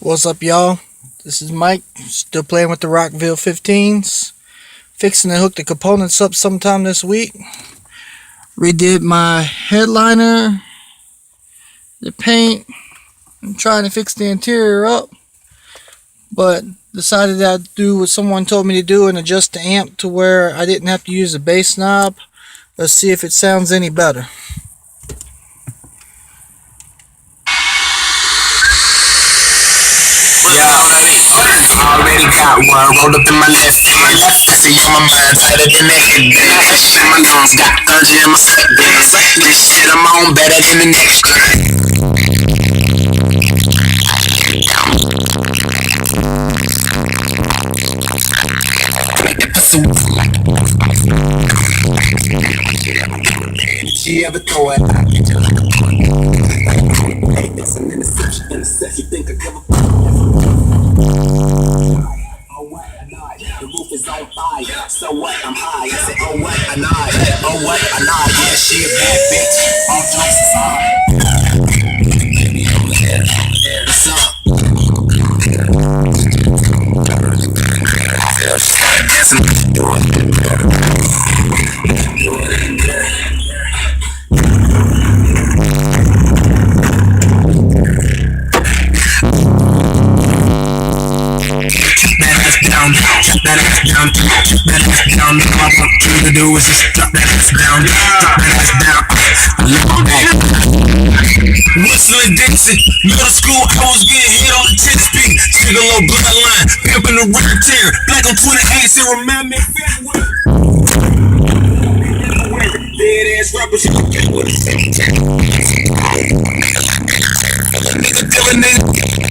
What's up, y'all? This is Mike, still playing with the Rockville 15s. Fixing to hook the components up sometime this week. Redid my headliner, the paint. I'm trying to fix the interior up, but decided that I'd do what someone told me to do and adjust the amp to where I didn't have to use the bass knob. Let's see if it sounds any better. Already got one rolled up in my left hand. I see on my mind tighter than that headband. And my lungs got ganja in my sweatbands. This shit I'm on better than the next guy. She ever throw it? Hey, that's an interception. You think I give a fuck? Oh what a night, the roof is on fire. So what? I'm high. I said, oh what a night, oh what a night. Yeah, she a bad bitch. All jokes aside. What's up? Drop that ass down, drop that ass down. All I want you to do is just drop that ass down, drop that ass down. Look back. Whistling Dixie, middle school, I was getting hit on the 10-speed. Sugarloaf bloodline, pimping the record tear. Black on 28, so remind me of February. Dead ass rappers, you can get with it. Nigga killing nigga.